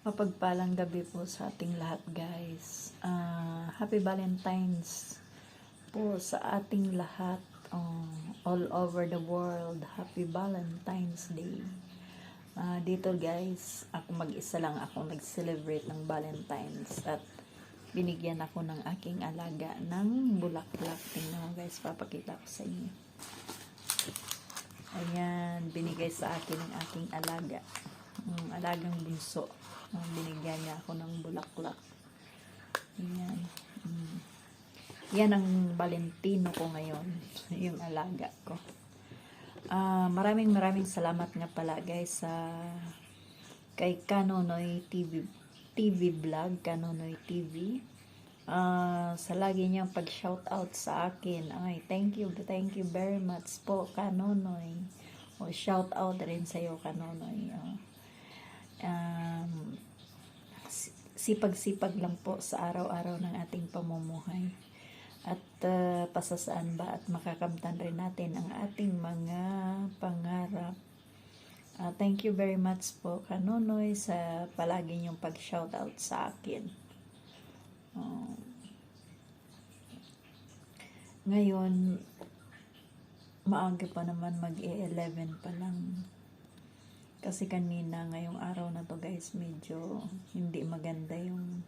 Mapagpalang gabi po sa ating lahat, guys. Happy Valentine's po sa ating lahat, all over the world. Happy Valentine's Day. Dito, guys, ako mag-isa lang ako nag-celebrate ng Valentine's at binigyan ako ng aking alaga ng bulaklak. Tingnan mo, guys, papakita ko sa inyo. Ayan, binigay sa akin ng aking alaga. Alagang bunso. Binigyan niya ako ng bulaklak. Ayan. Yan ang Valentino ko ngayon. Yung alaga ko. Maraming salamat nga pala, guys, sa kay Kanonoy TV vlog, Kanonoy TV. Sa lagi niyang pag-shoutout sa akin. Ay, thank you very much po, Kanonoy. Shoutout rin sa iyo, Kanonoy. Sipag-sipag lang po sa araw-araw ng ating pamumuhay. At pasasaan ba at makakamtan rin natin ang ating mga pangarap. Thank you very much po, Kanonoy, sa palagi niyong pag-shoutout sa akin. Ngayon, maaga pa naman, mag-11 pa lang. Kasi kanina, ngayong araw na to, guys, medyo hindi maganda yung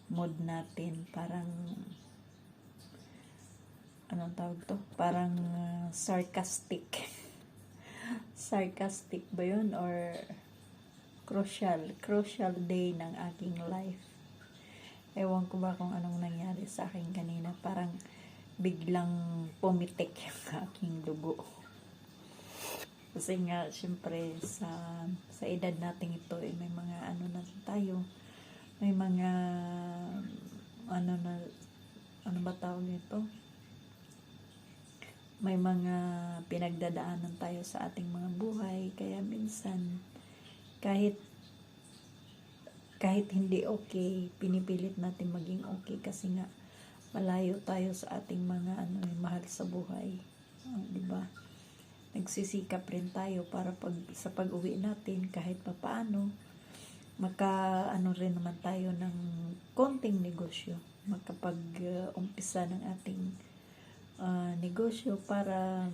mood natin. Parang, anong tawag to? Parang sarcastic. Sarcastic ba yun? Or crucial day ng aking life. Ewan ko ba kung anong nangyari sa akin kanina. Parang biglang pumitik yung aking dugo. Kasi nga, syempre, sa edad natin ito, may mga ano na tayo, may mga, ano ba tawag nito? May mga pinagdadaanan tayo sa ating mga buhay, kaya minsan, kahit hindi okay, pinipilit natin maging okay, kasi nga, malayo tayo sa ating mga, mahal sa buhay. Diba? Nagsisikap rin tayo para sa pag-uwi natin kahit papaano rin naman tayo ng konting negosyo, makapag-umpisa ng ating negosyo para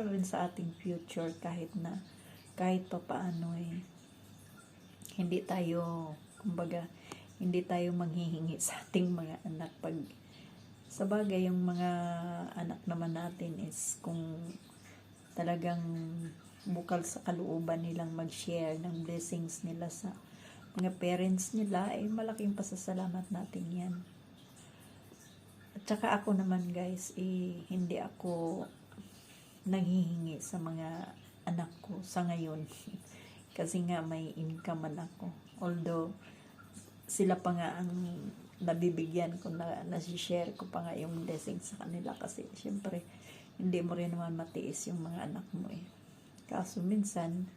rin sa ating future, kahit papaano hindi tayo manghihingi sa ating mga anak. Sa bagay, yung mga anak naman natin is kung talagang bukal sa kalooban nilang mag-share ng blessings nila sa mga parents nila, malaking pasasalamat natin yan. At saka ako naman, guys, hindi ako nanghihingi sa mga anak ko sa ngayon. Kasi nga may income man ako. Although, sila pa nga ang nabibigyan ko, nasi-share ko pa nga yung blessings sa kanila. Kasi, syempre, hindi mo rin naman matiis yung mga anak mo Kaso minsan,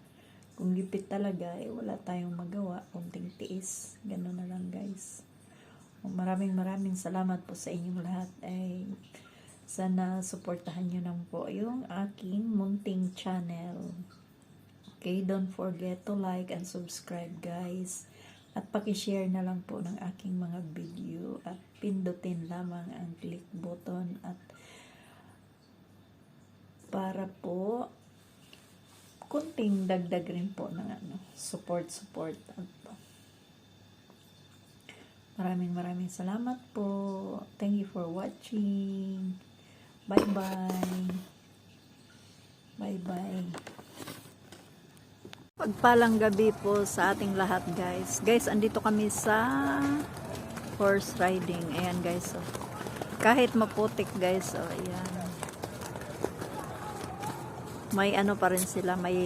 kung gipit talaga, wala tayong magawa, kunting tiis. Gano'n na lang, guys. Maraming salamat po sa inyong lahat. Sana suportahan nyo lang po yung aking munting channel. Okay, don't forget to like and subscribe, guys. At paki-share na lang po ng aking mga video. At pindutin lamang ang click button at para po kunting dagdag rin po ng support. Maraming salamat po. Thank you for watching. Bye-bye. Pagpalang gabi po sa ating lahat, guys. Guys, andito kami sa horse riding. Ayan, guys. Kahit maputik, guys. Ayan. May pa rin sila, may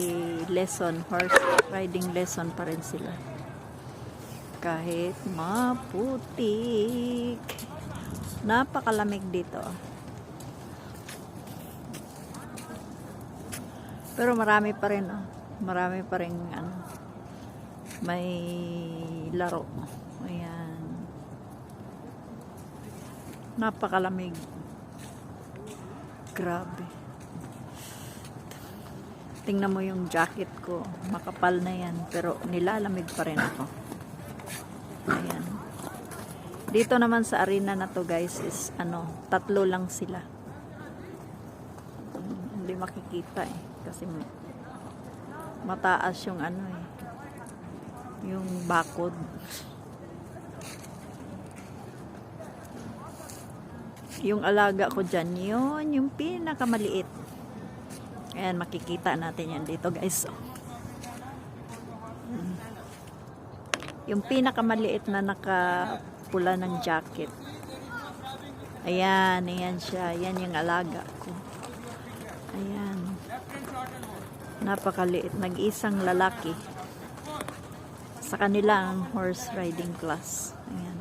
lesson, horse riding lesson pa rin sila. Kahit maputik. Napakalamig dito. Pero marami pa rin, may laro. Ayan. Napakalamig. Grabe. Tingnan mo yung jacket ko. Makapal na yan. Pero nilalamig pa rin ako. Dito naman sa arena na to guys is ano, 3 lang sila. Hindi makikita eh kasi mataas yung ano eh, yung bakod. Yung alaga ko dyan, yun yung pinakamaliit. Ayan, makikita natin yan dito guys. Yung pinakamaliit na nakapula ng jacket. Ayan, ayan siya. Yan yung alaga ko. Ayan. Napakaliit. Nag-isang lalaki. Sa kanilang horse riding class. Ayan.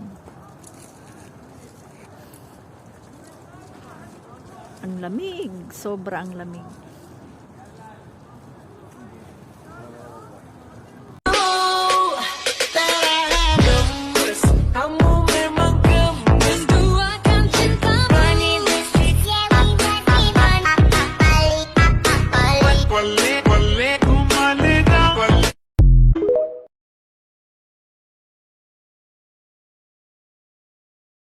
Ang lamig. Sobrang lamig.